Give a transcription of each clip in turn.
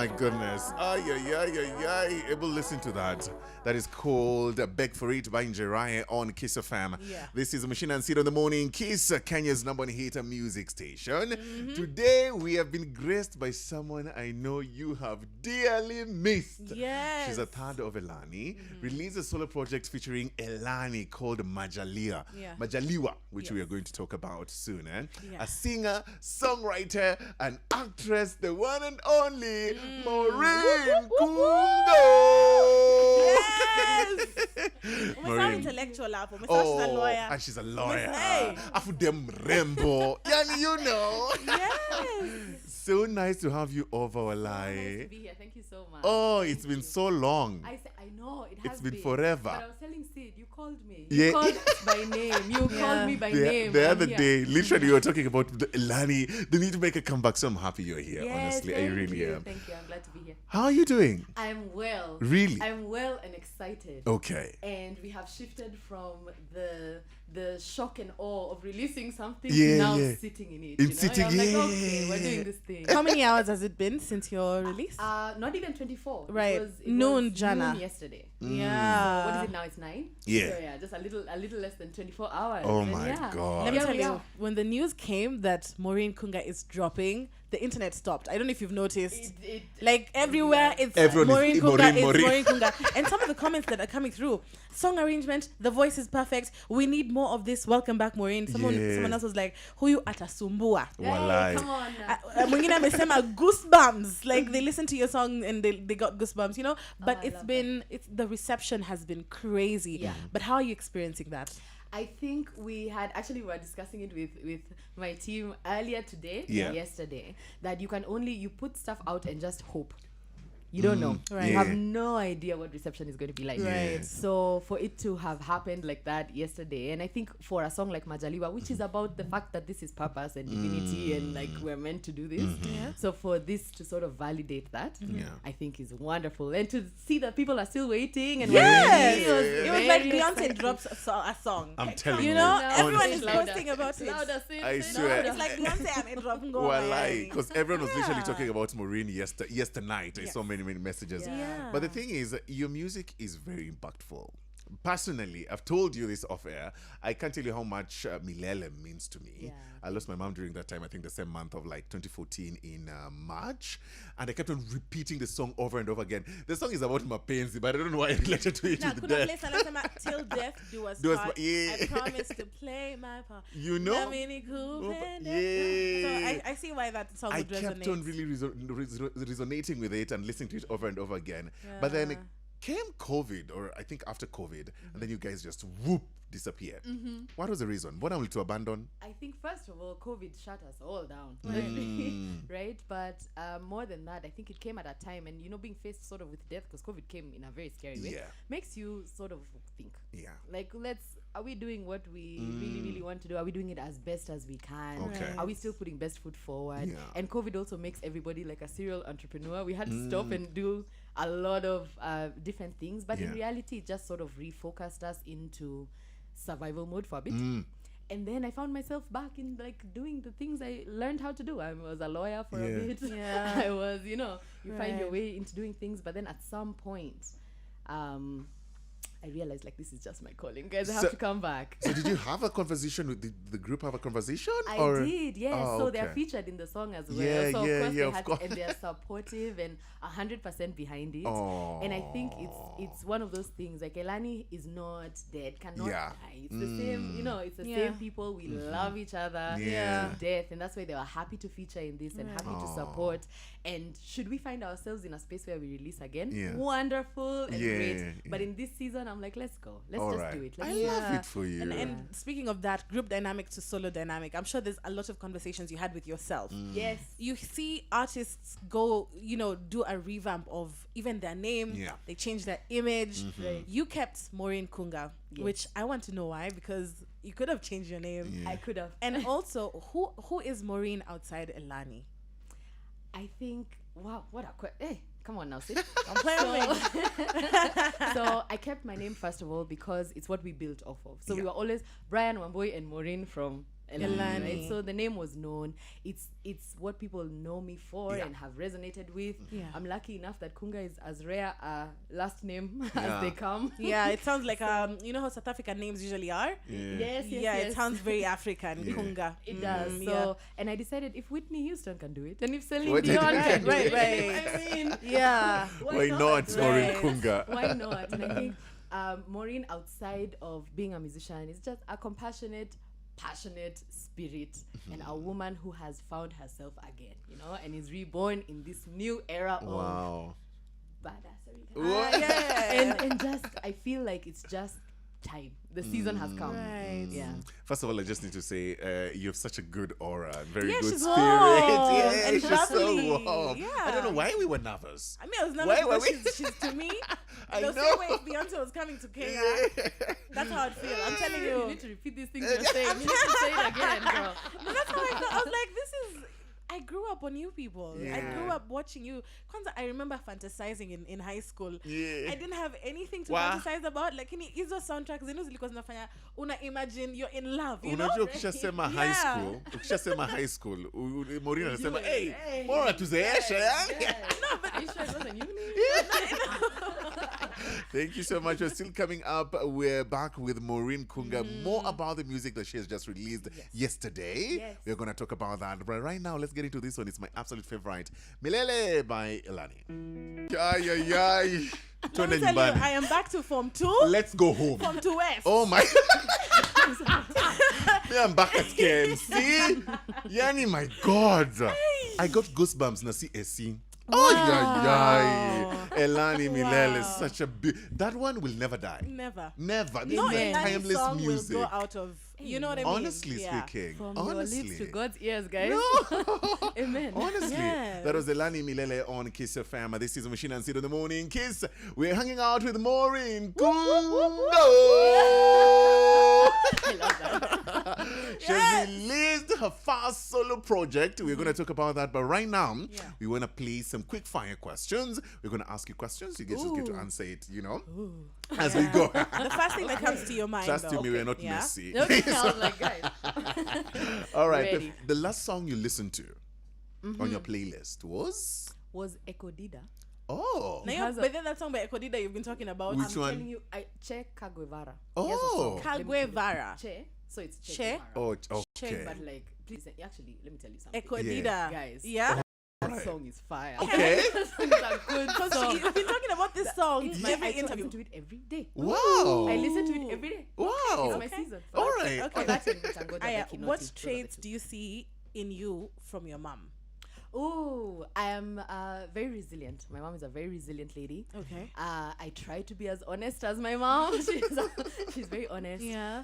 my goodness. Able to listen to that. That is called Beg for It by Njeraye on Kiss FM. Yeah. This is Muchina and Sid on the Morning Kiss, Kenya's #1 hit music station. Today we have been graced by someone I know you have dearly missed. Yes. She's a third of Elani. Released a solo project featuring Elani called Majalia. Yeah. Majaliwa, which we are going to talk about soon. A singer, songwriter, and actress, the one and only Maureen Kunga. Yes. Maureen. Intellectual apple. She's a lawyer. And she's a lawyer. Hey. Afudem Rembo. Yani, you know. Yes. So nice to have you over, Walai. Nice to be here. Thank you so much. Oh, it's been so long. I know it has It's been forever. But I was telling Sid, you called me. Yeah. You called by name. You called me by name. The I'm other here. day, literally, you were talking about the Elani. They need to make a comeback, so I'm happy you're here. Yes, honestly, I thank really you. am. Thank you. I'm glad to be here. How are you doing? I'm well. Really? I'm well and excited. Okay. And we have shifted from the shock and awe of releasing something Yeah, to now yeah. sitting in it. In you know? sitting, I'm like, yeah. okay, we're doing this thing. How many hours has it been since your release? Not even 24. Right. It Noon, was Jana. noon yesterday. Yeah. What is it now? It's 9. Yeah. So yeah, just a little less than 24 hours. Oh And my yeah. God. Let me Here tell we you, are. when the news came that Maureen Kunga is dropping, the internet stopped. I don't know if you've noticed. Like everywhere, it's Everyone Maureen is Kunga, Maureen. Maureen Kunga. And some of the comments that are coming through, song arrangement, the voice is perfect. We need more of this. Welcome back, Maureen. Someone else was like, huyu atasumbua. Walai. Hey, come on. Mwingine amesema goosebumps. Like they listen to your song and they got goosebumps, you know. But I love the reception has been crazy. Yeah. But how are you experiencing that? I think we were discussing it with my team earlier today, Yeah. yesterday, that you put stuff out and just hope. You don't know. Right. You have no idea what reception is going to be like. Right. So for it to have happened like that yesterday, and I think for a song like Majaliwa, which is about the fact that this is purpose and divinity and like we're meant to do this. Yeah. So for this to sort of validate that, Yeah. I think is wonderful. And to see that people are still waiting and Yes. waiting, It was like very Beyonce exciting. drops a song. I'm telling You you. know, No, everyone is it's louder. posting about it. Louder, Sid, I Sid, swear. louder. It's like Beyonce and Drop and Go. Walai, because everyone was literally Yeah. talking about Maureen yesternight. I saw many messages. Yeah. But the thing is, your music is very impactful. Personally, I've told you this off air. I can't tell you how much Milele means to me. Yeah. I lost my mom during that time, I think the same month of like 2014 in March. And I kept on repeating the song over and over again. The song is about Mapenzi, but I don't know why I related to it Now, with could I death. play Salasema till death do us Do us part? part, yeah. I promise to play my part. You know? Dominic Hoover. Yeah. So I see why that song I would resonate. kept on really resonating with it and listening to it over and over again. But then it came COVID, or I think after COVID, and then you guys just whoop disappeared. What was the reason? What am I to abandon? I think first of all, COVID shut us all down, right? But more than that, I think it came at a time, and being faced sort of with death, because COVID came in a very scary way, makes you sort of think, like, are we doing what we really want to do? Are we doing it as best as we can? Okay. Are we still putting best foot forward? Yeah. And COVID also makes everybody like a serial entrepreneur. We had to stop and do a lot of different things, but in reality, it just sort of refocused us into survival mode for a bit. And then I found myself back in like doing the things I learned how to do. I was a lawyer for a bit. Yeah. I was, you find your way into doing things, but then at some point, I realized like this is just my calling. Guys, I have to come back. So did you have a conversation with the group? Have a conversation? I or? did, yes. Oh, so they're okay. featured in the song as well. Yeah, so yeah, of course yeah, they of had course. and they're supportive and 100% behind it. Oh. And I think it's one of those things like Elani is not dead, cannot die. It's the same, it's the same people. We love each other Yeah. to death, and that's why they were happy to feature in this and happy to support. And should we find ourselves in a space where we release again? Yeah. Wonderful and Yeah, great. yeah. But in this season, I'm like, let's go. Let's All just right. do it. I Let's love it for you. And speaking of that, group dynamic to solo dynamic, I'm sure there's a lot of conversations you had with yourself. Yes. You see artists go, do a revamp of even their name. Yeah. They change their image. Right. You kept Maureen Kunga, Yes. which I want to know why, because you could have changed your name. Yeah. I could have. And also, who is Maureen outside Elani? I think, wow, what a hey, come on now, Sid. I'm playing. So I kept my name first of all because it's what we built off of. So we Yeah. were always Brian, Wamboy, and Maureen from Elani. Elani. Right? So the name was known. It's what people know me for and have resonated with. Yeah. I'm lucky enough that Kunga is as rare a last name Yeah. as they come. Yeah, it sounds like you know how South African names usually are. Yes, It sounds very African. Kunga. It does. Mm, So, and I decided if Whitney Houston can do it, and if Celine Wait, Dion right, can do right, it, right. I mean, Yeah. Why not, Maureen Right. Kunga? why not? And I think Maureen, outside of being a musician, is just a compassionate, passionate spirit and a woman who has found herself again, you know, and is reborn in this new era Wow. of badassery. And just I feel like it's just time. The season has come. Right. Yeah. First of all, I just need to say you have such a good aura and very Yeah, good she's spirit. warm Yeah, and she's bubbly. so warm. Yeah. I don't know why we were nervous. I mean, I was Why nervous were because we- she's to me. I The know. same way if Beyonce was coming to Kenya. That's how I'd feel. I'm telling You you. need to repeat these things you're saying. You need to say it again, girl. No, that's how I felt. I was like, this is. I grew up on you people. I Yeah. grew up watching you. Kwanzaa, I remember fantasizing in high school. Yeah. I didn't have anything to Wow. fantasize about. Like, hizo soundtracks zinu zilikuwa zinafanya una imagine you're in love, you know? Unajua ukishasema high Yeah. school, ukishasema high school, Maureen anasema, Hey, hey, mbona tuzeesha ya? Are you sure it wasn't uni? Thank you so much. We're still coming up. We're back with Maureen Kunga. More about the music that she has just released yesterday. Yes. We're going to talk about that. But right now, let's get into this one. It's my absolute favorite. Milele by Elani. Ay, ay, ay. Let Twende me tell you, nyumbani. I am back to Form 2. Let's go home. Form 2 West. Oh my. Me, I'm back at KMC. Yani, my God. I got goosebumps na CSC. Oh, yeah. Elani Milele is such a that one will never die. Never. Never. This No is Elani timeless song music. will go out of, you know what I mean? Honestly speaking. From honestly. your lips to God's ears, guys. No. Amen. Honestly, Yes. that was Elani Milele on Kiss FM. This is Muchina and Sid in the morning. Kiss. We're hanging out with Maureen Kunga. I love that. She released her first solo project. We're going to talk about that. But right now, we want to play some quick fire questions. We're going to ask you questions. You guys just get to answer it, you know, as we go. The first thing that comes to your mind, Trust though. me, we're not Yeah? messy. Okay, I was like, guys. All right. Ready. The last song you listened to on your playlist was? Was Ekodida. Oh. Now, Because but then that song by Ekodida you've been talking about. Which I'm one? telling you, Che Kagwevara. Oh. Kagwevara. Che. So it's Che. Che? Guevara. Oh, okay. But like, please, actually, let me tell you something. Ekodida. Guys. Yeah? That song is fire. Okay. That song is a good Because song. you've been talking about this song It's every I interview. listen to it every day. Wow. I listen to it every day. Wow. It's my season. For All that. right. Okay. For that and Tangoja Aya, Becky what Noti. traits do you see in you from your mom? Oh, I am very resilient. My mom is a very resilient lady. Okay. I try to be as honest as my mom. She's very honest. Yeah.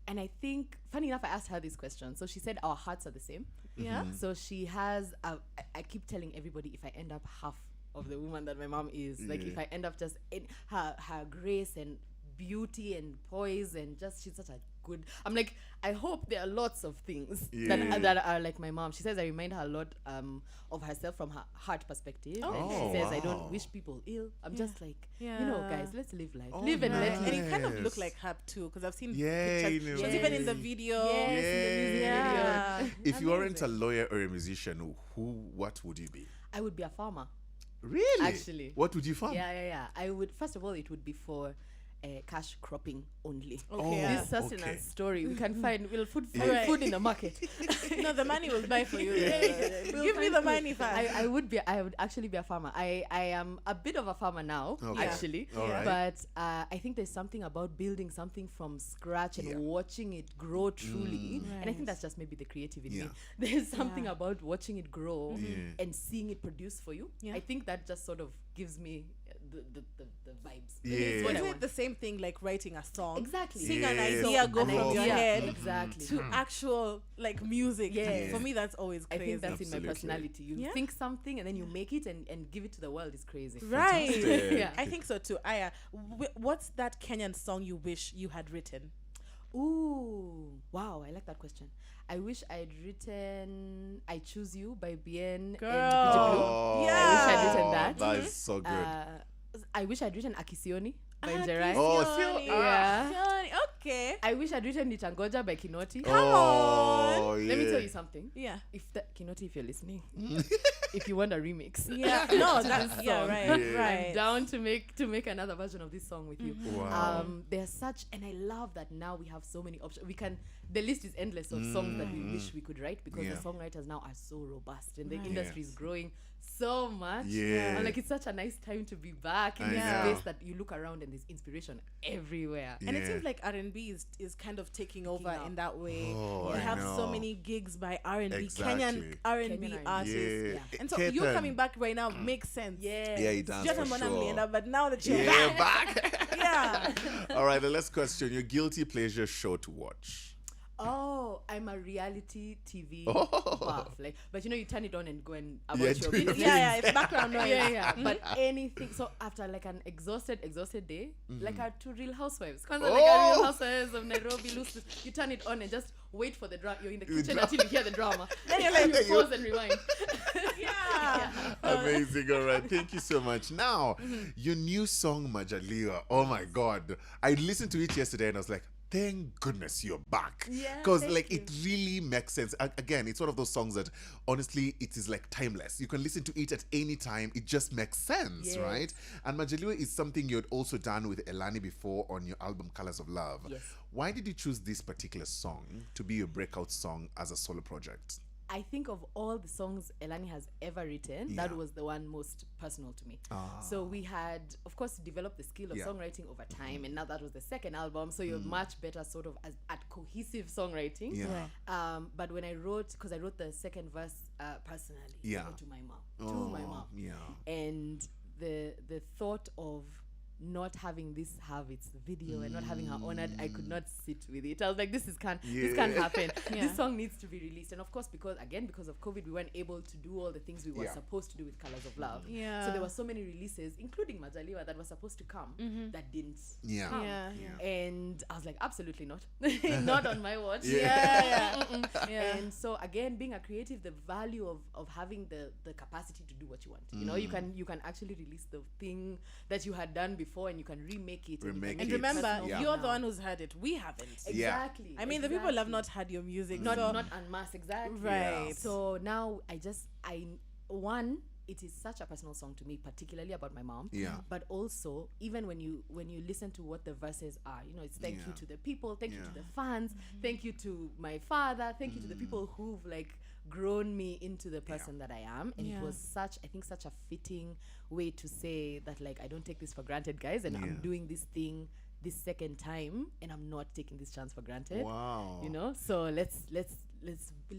And I think, funny enough, I asked her this question. So she said our hearts are the same. Yeah. So she has, I keep telling everybody if I end up half of the woman that my mom is, like if I end up just in her grace and beauty and poise and just, she's such a good, I'm like, I hope there are lots of things that are like my mom. She says I remind her a lot of herself from her heart perspective. And she says I don't wish people ill. I'm just like, you know, guys, let's live life. Live and let And live. you kind of look like her too, because I've seen Yeah, pictures. you She was know. even in the video. Yes, in the music Yeah. If you weren't a lawyer or a musician, what would you be? I would be a farmer. Really? Actually. What would you farm? Yeah. I would, first of all, it would be for cash cropping only. Okay. This sustenance story, we can find, we'll find Right. food in the market. No, the money will buy for you. We'll Give me find the food. money first. I would actually be a farmer. I am a bit of a farmer now, Okay. actually. All right. But I think there's something about building something from scratch and watching it grow truly. And I think that's just maybe the creative in me. There's something about watching it grow and seeing it produce for you. Yeah. I think that just sort of gives me the vibes. Yeah. It's what I Isn't want. it the same thing like writing a song? Exactly. Seeing an Yes. idea So go an from your idea, head exactly. to actual like music. Yes. For me, that's always I crazy. think that's in Absolutely. my personality. You Yeah. think something and then you make it and give it to the world is crazy. Right. Fantastic. Yeah. I think so too. Aya, what's that Kenyan song you wish you had written? Ooh, wow, I like that question. I wish I'd written I Choose You by Bien Girl. and Beauty Blue. Oh, Yeah. I wish I'd written that. That is so good. I wish I'd written Akisioni by Ah, Jerai. Oh, Kisioni. Sio- Yeah. Kisioni. Okay. I wish I'd written Nitangoja by Kinoti. Come on. Oh, yeah. Let me tell you something. Yeah. Kinoti, if you're listening, if you want a remix, Yeah. No, that's right. Yeah. Right. I'm down to make another version of this song with you. Wow. There's such, and I love that now we have so many options. The list is endless of songs that we wish we could write because the songwriters now are so robust and the industry is growing so much. Yeah. And like it's such a nice time to be back in I this know. space that you look around and there's inspiration everywhere. And it Yeah. seems like R&B is kind of taking over up. in that way. Oh, we I have so know. many gigs by R&B, Exactly. Kenyan R&B Kenyan R&B. artists. Yeah. And so Ketan. you coming back right now makes sense. Yeah. Yeah, he does Just for a sure. but now that you're Yeah, back. back. Yeah. All right, the last question. Your guilty pleasure show to watch? Oh, I'm a reality TV Oh. buff. Like, but you know, you turn it on and go and Yeah, about your do your business. Yeah, it's background noise. Yeah. But anything. So after like an exhausted day, like our two Real Housewives, like a Real Housewives of Nairobi, loose, you turn it on and just wait for the drama. You're in the kitchen until you hear the drama. Then you're like, you pause and rewind. Yeah. Amazing. All right. Thank you so much. Now, your new song, Majalia. Oh my God. I listened to it yesterday and I was like, thank goodness you're back. Yeah, Because thank like you. it really makes sense. Again, it's one of those songs that honestly it is like timeless. You can listen to it at any time. It just makes sense, Yes. right? And Majalia is something you had also done with Elani before on your album Colors of Love. Yes. Why did you choose this particular song to be your breakout song as a solo project? I think of all the songs Elani has ever written, that was the one most personal to me. So we had, of course, developed the skill of songwriting over time, and now that was the second album, so you're much better sort of at cohesive songwriting. Yeah. But when I wrote, because I wrote the second verse personally, you know, to my mom, to my mom, Yeah. and the thought of not having this have its video and not having her honored, I could not sit with it. I was like, this can't happen. Yeah. This song needs to be released. And of course, because of COVID, we weren't able to do all the things we were supposed to do with Colors of Love. Yeah. So there were so many releases, including Majalia, that were supposed to come that didn't Yeah. come. Yeah. And I was like, absolutely not. Not on my watch. Yeah. And so again, being a creative, the value of having the capacity to do what you want. You know, you can actually release the thing that you had done before and you can remake it. Remake And it. remember, personal you're now. the one who's heard it. We haven't. Yeah. Exactly. I mean, the people have not heard your music. not so, not en masse, exactly. Right. So now it is such a personal song to me, particularly about my mom. Yeah. But also, even when you listen to what the verses are, you know, it's thank you to the people, thank you to the fans, thank you to my father, thank you to the people who've like grown me into the person that I am. And it was such a fitting way to say that, like, I don't take this for granted, guys, and I'm doing this thing this second time and I'm not taking this chance for granted. Wow. You know, so let's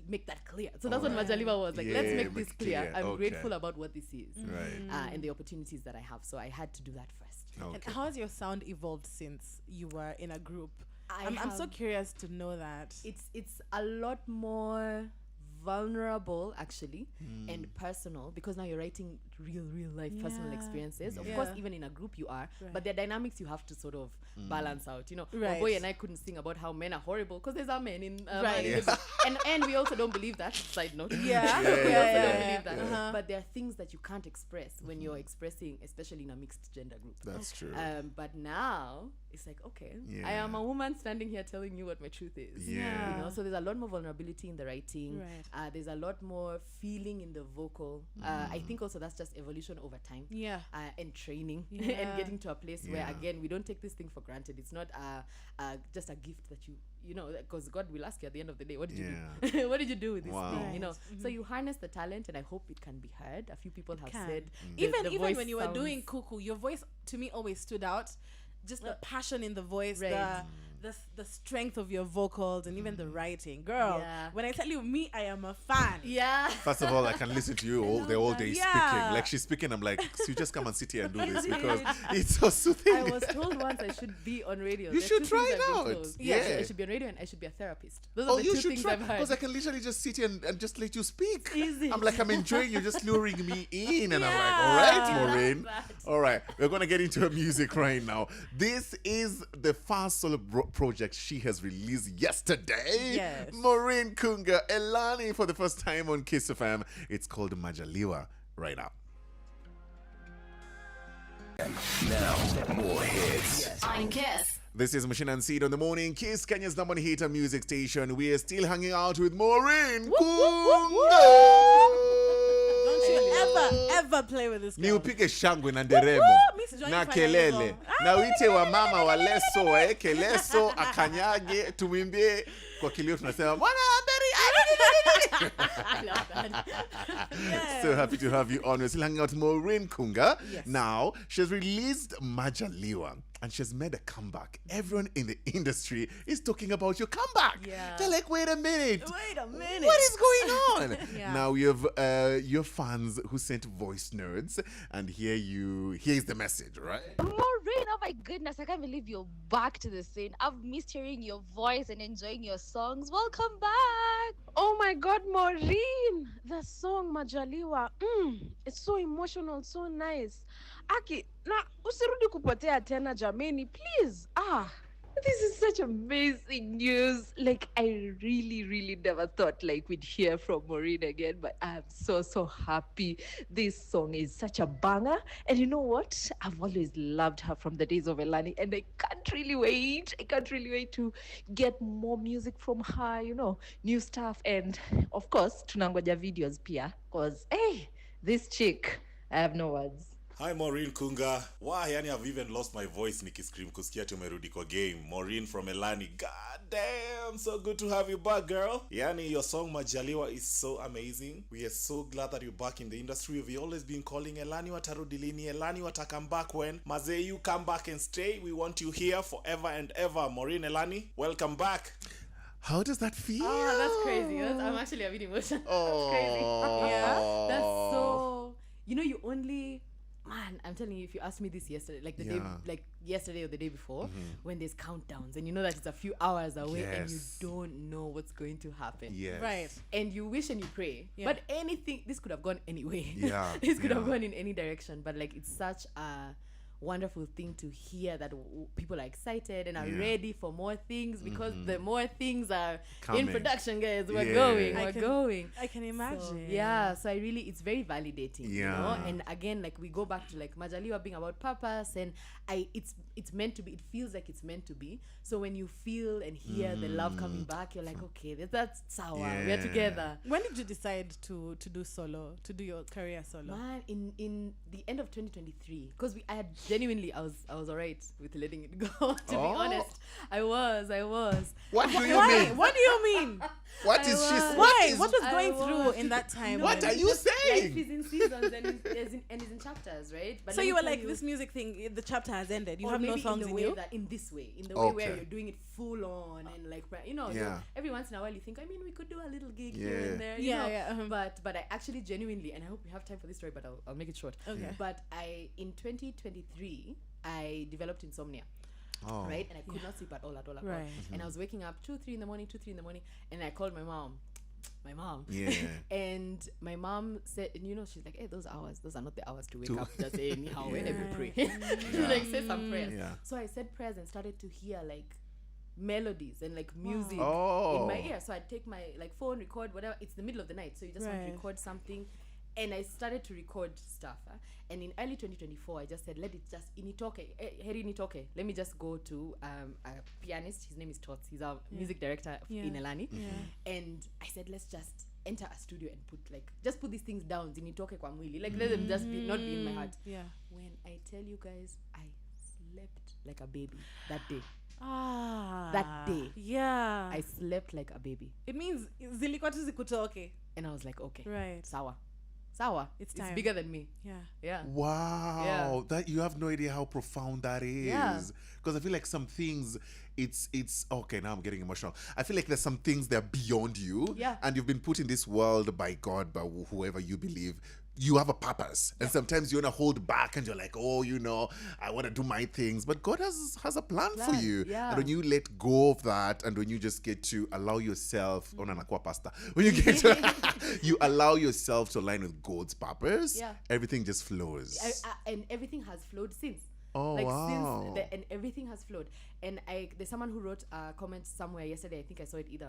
make that clear. So that's what Majaliwa was like. Let's make this clear. I'm grateful about what this is, Right. and the opportunities that I have. So I had to do that first. and how has your sound evolved since you were in a group? I'm so have- curious to know that. It's a lot more vulnerable actually and personal, because now you're writing real life personal experiences. Of course, even in a group you are, but there are dynamics you have to sort of balance out. You know, Right. Boy and I couldn't sing about how men are horrible because there's a men in Right. in the group. and we also don't believe that. Side note. Yeah. We also don't Yeah. believe that. Uh-huh. But there are things that you can't express when you're expressing, especially in a mixed gender group. That's true. But now it's like, okay, I Yeah. am a woman standing here telling you what my truth is. Yeah. You know, so there's a lot more vulnerability in the writing. Right. There's a lot more feeling in the vocal. I think also that's just evolution over time. Yeah. And training Yeah. and getting to a place where, Yeah. again, we don't take this thing for granted. It's not just a gift that you know, because God will ask you at the end of the day, what did you do? What did you do with this Wow. thing? You know, Right. so you harness the talent, and I hope it can be heard. A few people have Can. said Even the even voice when you were sounds- doing Cuckoo, your voice to me always stood out. Just the passion in the voice, Right. the strength of your vocals, and even the writing. Girl, Yeah. when I tell you, me, I am a fan. Yeah. First of all, I can listen to you all the whole day Yeah. speaking. Like she's speaking, I'm like, so you just come and sit here and do this because it's so soothing. I was told once I should be on radio. You There's should two try things it I've been out. told. Yeah. I should be on radio and I should be a therapist. Those Oh, are the you two should things try I've heard. because I can literally just sit here and just let you speak. Easy. I'm like, I'm enjoying you just luring me in, and I'm like, Yeah. all right, I love Maureen. that. All right, we're gonna get into her music right now. This is the first solo project she has released yesterday. Yes. Maureen, Kunga, Elani for the first time on Kiss FM. It's called Majalia right now. Now, more hits. On Kiss. This is Muchina and Seed on the morning. Kiss Kenya's #1 hit music station. We are still hanging out with Maureen. Kunga. Don't you ever play with this girl. Ni upige shangwe na nderemo na kelele na wite wa mama wa leso keleso akanyage tumwimbie kwa kilio tunasema mwana Amberi. I love that. Yeah. So happy to have you on. We're still hanging out with Maureen Kunga. Yes. Now, she's released Majalia and she's made a comeback. Everyone in the industry is talking about your comeback. Yeah. They're like, wait a minute. What is going on? Yeah. Now we have your fans who sent voice notes, and here's the message, right? Maureen, oh my goodness, I can't believe you're back to the scene. I've missed hearing your voice and enjoying your songs. Welcome back. Oh my God, Maureen, the song Majaliwa, it's so emotional, so nice. Aki, na usirudi kupotea tena jameni, please. This is such amazing news. Like, I really never thought like we'd hear from Maureen again, but I'm so happy. This song is such a banger. And you know what? I've always loved her from the days of Elani, and I can't really wait. I can't really wait to get more music from her, new stuff. And of course, tunangoja videos pia, because, hey, this chick, I have no words. Hi Maureen Kunga. Yani I've even lost my voice nikiscream kusikia tumerudi kwa game. Maureen from Elani. God damn, so good to have you back, girl. Yani your song Majaliwa is so amazing. We are so glad that you're back in the industry. We've always been calling Elani watarudi lini, Elani watakam back when. Maze, you come back and stay. We want you here forever and ever. Maureen, Elani, welcome back. How does that feel? Oh, that's crazy. I'm actually a bit emotional. Oh. That's crazy. Yeah. That's so... you only... Man, I'm telling you, if you asked me this yesterday, like day, like yesterday or the day before, when there's countdowns and you know that it's a few hours away and you don't know what's going to happen. Yes. Right. And you wish and you pray. Yeah. But this could have gone anyway. Yeah. This could have gone in any direction. But like, it's such a wonderful thing to hear that people are excited and are ready for more things, because the more things are in production, guys. We're going. I can imagine. So it's very validating. And again, like, we go back to like Majalia being about purpose, and it's meant to be. It feels like it's meant to be. So when you feel and hear the love coming back, you're like, okay, that's sour. We're together. When did you decide to do solo, to do your career solo? Man, in the end of 2023, because I was alright with letting it go. To be honest, I was. What do you mean? What do you mean? What was going through in that time? What are you saying? Life is in seasons and is in chapters, right? But so you were like, this music thing, the chapter has ended. You have no songs in you? In this way, in the way where you're doing it full on and like, every once in a while you think, we could do a little gig here and there. But I actually genuinely, and I hope we have time for this story, but I'll make it short. Okay. But in 2023, I developed insomnia. Right, and I could not sleep at all. Right. And I was waking up 2-3 in the morning, and I called my mom. And my mom said, she's like, hey, those are not the hours to wake up just anyhow whenever pray. She's like, say some prayers. So I said prayers and started to hear like melodies and like music in my ear. So I'd take my like phone, record whatever. It's the middle of the night, so you just want to record something. And I started to record stuff. And in early 2024, I just said, let it just initoke. Let me just go to a pianist. His name is Tots. He's our music director in Elani. And I said, let's just enter a studio and put these things down. Zinitoke kwa mwili. Like, let them just not be in my heart. Yeah. When I tell you guys, I slept like a baby that day. That day. Yeah. I slept like a baby. It means zilikuwa tu zikutoke. And I was like, okay. Right. Sawa. It's bigger than me. Yeah. Wow. Yeah. That you have no idea how profound that is. Yeah. Because I feel like some things it's okay, now I'm getting emotional. I feel like there's some things that are beyond you. Yeah. And you've been put in this world by God, by whoever you believe. You have a purpose. And sometimes you want to hold back and you're like, I want to do my things. But God has a plan for you. Yeah. And when you let go of that and when you just get to allow yourself, when you get to, you allow yourself to align with God's purpose, everything just flows. And everything has flowed since. Wow. And everything has flowed. And there's someone who wrote a comment somewhere yesterday. I think I saw it either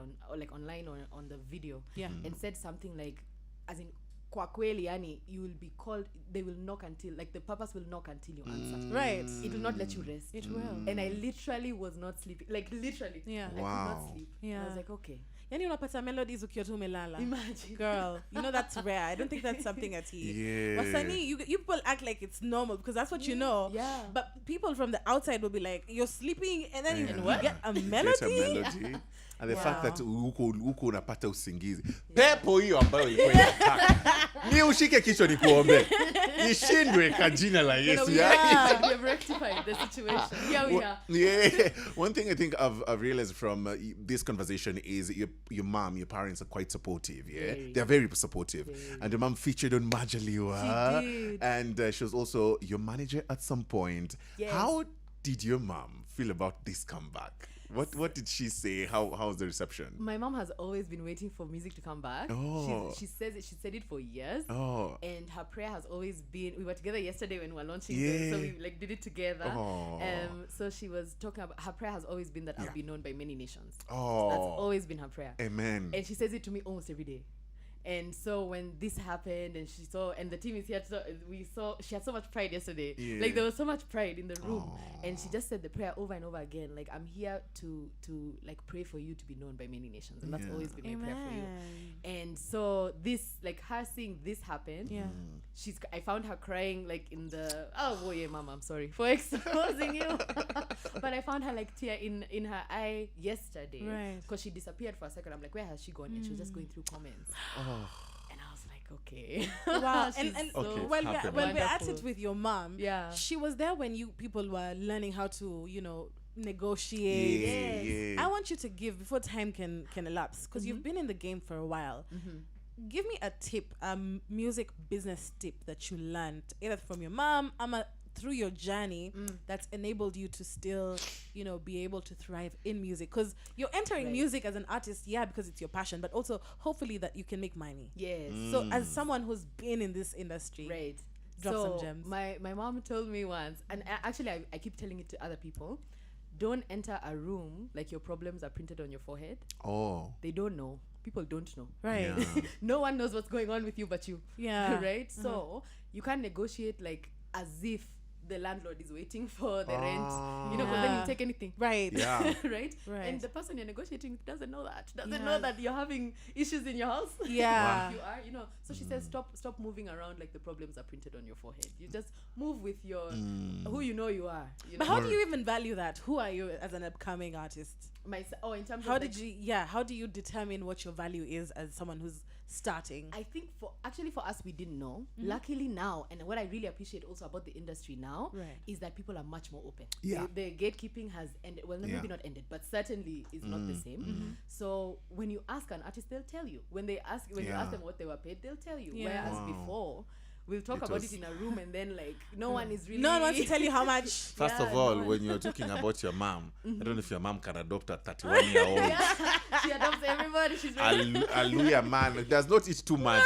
online or on the video. Yeah. And said something like, as in, kwa kweli, yani, you will be called, they will knock until, like the papas will knock until you answer. Right. It will not let you rest. It will. And I literally was not sleeping. Like literally. Yeah. I could Wow. not sleep. Yeah. I was like, okay. Yani unapata melodies ukiwa tu umelala. Imagine. Girl, you know that's rare. I don't think that's something at here. Yeah. Wasani, you people act like it's normal because that's what you know. Yeah. But people from the outside will be like, you're sleeping and then you Yeah. get a Get melody. a melody. And the Wow. fact that uko unapata usingizi. Pepo hiyo ambayo ilikuwa inataka. Ni ushike kichwa nikuombe. Ishindwe kwa jina la Yesu. We have rectified the situation. Here we are. Yeah. One thing I think I've realized from this conversation is your mom, your parents are quite supportive. Yeah, Very. they're very supportive. And your mom featured on Majalia. She did. And she was also your manager at some point. Yes. How did your mom feel about this comeback? What did she say? How was the reception? My mom has always been waiting for music to come back. Oh. She said it for years. Oh. And her prayer has always been, we were together yesterday when we were launching Yeah. them, so we like did it together. Oh. So she was talking about, her prayer has always been that I'll be known by many nations. Oh. That's always been her prayer. Amen. And she says it to me almost every day. And so when this happened and she saw, and the team is here, she had so much pride yesterday. Yeah. Like there was so much pride in the room. Oh. And she just said the prayer over and over again. Like, I'm here to like pray for you to be known by many nations. And that's Yeah. always been my prayer for you. Amen. And so this, like her seeing this happen, Yeah. I found her crying like in the, oh yeah, mama, I'm sorry for exposing you. But I found her like tear in her eye yesterday. Right. Because she disappeared for a second. I'm like, where has she gone? And she was just going through comments. And I was like, okay. Wow. She's and so Okay, when happened. we're at wonderful. it with your mom, Yeah. she was there when you people were learning how to, negotiate. Yeah, yeah. I want you to give before time can elapse because you've been in the game for a while. Give me a tip, music business tip that you learned either from your mom, through your journey that's enabled you to still, be able to thrive in music because you're entering music as an artist, because it's your passion, but also hopefully that you can make money. Yes. So as someone who's been in this industry, Right. Drop so some gems. My mom told me once, and actually I keep telling it to other people, don't enter a room like your problems are printed on your forehead. Oh. They don't know. People don't know. right? Yeah. No one knows what's going on with you but you. Yeah. Right? So you can't negotiate like as if the landlord is waiting for the rent. Because then Yeah. you take anything. Right. Yeah. Right? Right. And the person you're negotiating with doesn't know that. Doesn't Yeah. know that you're having issues in your house. Yeah. You are, So she says stop moving around like the problems are printed on your forehead. You just move with your who you know you are. But how do you even value that? Who are you as an upcoming artist? In terms How of did how do you determine what your value is as someone who's starting? I think for us we didn't know. Luckily now, and what I really appreciate also about the industry now Right. is that people are much more open. Yeah. The gatekeeping has ended. Well, maybe not ended, but certainly is not the same. So when you ask an artist, they'll tell you. When you ask them what they were paid, they'll tell you. Yeah. Whereas Wow. before, we'll talk It about was- it in a room and then like no one is really No one wants to tell you how much. First of all, when you're talking about your mom, I don't know if your mom can adopt a 31-year-old. She adopts everybody. She's very Hallelujah, man. It does not eat too much.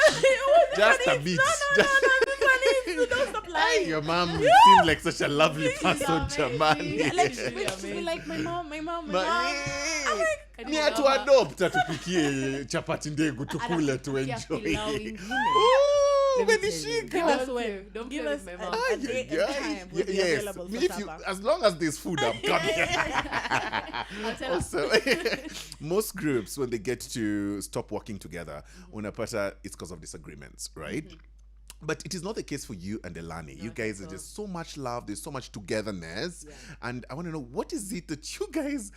Just a bit. Don't stop lying. Your mom seems like such a lovely person, amazing. Jamani. Yeah, Like, She's really she'll be amazing. like my mom. I Ni didn't atu love her. adopt atupikie chapati ndegu tukule tu Anakupikia enjoy. pilau ingine. Ooh, Let me tell you. umenishika. Give us Don't when. play- don't Give play us with my a, mom. a day and time. We'll be Yes, available for if you, supper. as long as there's food, I'm coming. I'll tell her. Also, most groups, when they get to stop working together, unapata, it's because of disagreements, right? But it is not the case for you and Elani. You guys are just so much love. There's so much togetherness. Yeah. And I want to know, what is it that you guys,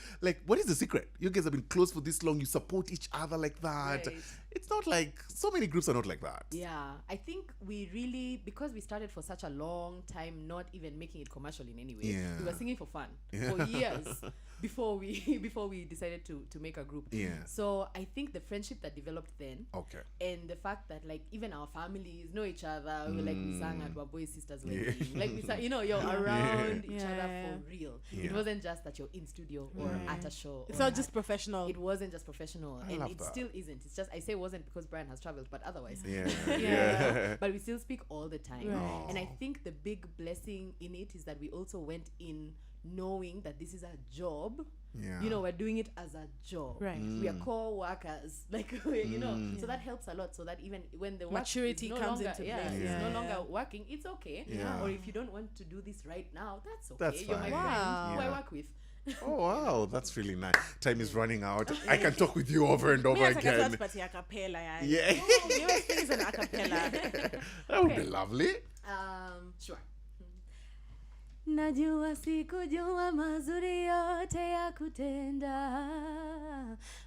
what is the secret? You guys have been close for this long. You support each other like that. Right. It's not like, so many groups are not like that. Yeah, I think we really, because we started for such a long time, not even making it commercial in any way. Yeah. We were singing for fun for years before we decided to make a group. Yeah. So I think the friendship that developed then, Okay. and the fact that like even our families know each other, we sang at our boys sisters wedding, like we sang, you're around each other for real. Yeah. It wasn't just that you're in studio or at a show. It's or not just professional. It wasn't just professional, and love it that. still isn't. It's just I say wasn't because Brian has traveled, but otherwise. Yeah. But we still speak all the time. Right. And I think the big blessing in it is that we also went in knowing that this is a job. Yeah. You know, we're doing it as a job. Right. We are co-workers. Like, you know, so that helps a lot. So that even when the work Maturity is no comes longer, into yeah, place. it's Yeah. no longer working, it's okay. Yeah. Or if you don't want to do this right now, that's okay. That's You're my fine. friend who I Yeah. work with. Oh wow, that's really nice. Time is running out. I can talk with you over and over again. Yeah. That would be lovely. Sure. Najua sikujua mazuri yote ya kutenda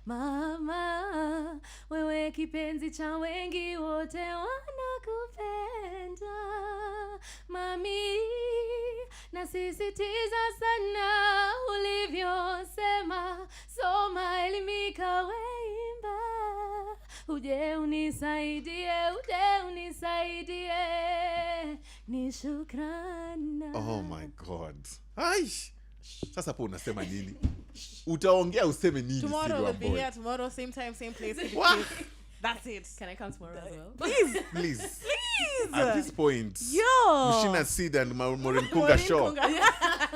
mama, wewe kipenzi cha wengi wote wanakupenda mami, nasisitiza sana ulivyosema, soma, elimika, weimba, uje unisaidie, ni shukrana. Oh my God. Ai. Sasa po unasema nini? Utaongea useme nini? Tomorrow we'll be boy? here tomorrow, same time, same place. What? That's it. Can I come tomorrow as well? Please. Please. At this point. Yo. Muchina Seed and Maureen Kunga show.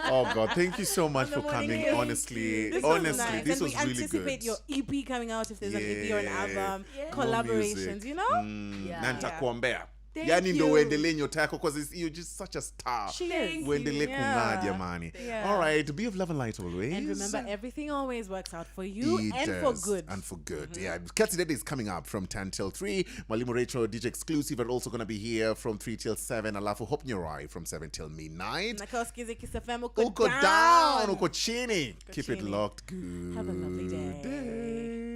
Oh God, thank you so much for coming. morning. Honestly, This honestly, was nice. this and was we really anticipate good. your EP coming out if there's an EP or an album. Yeah. More Collaborations, music. you know? Yeah. Na nitakuombea. Thank Yani ndo you. uendelee nyota yako because you're just such a star. She is. Uendelee kung'aa jamani. Yeah. All right, be of love and light always. And remember, everything always works out for you It and for does, good. And for good, yeah. Katsi Day is coming up from 10 till 3. Mwalimu Rachel, DJ Exclusive, are also going to be here from 3 till 7. Alafu Hope Nyorai from 7 till midnight. Nakosikize Kiss FM, Uko down, uko chini. Keep it chini. locked. Good Have a lovely day.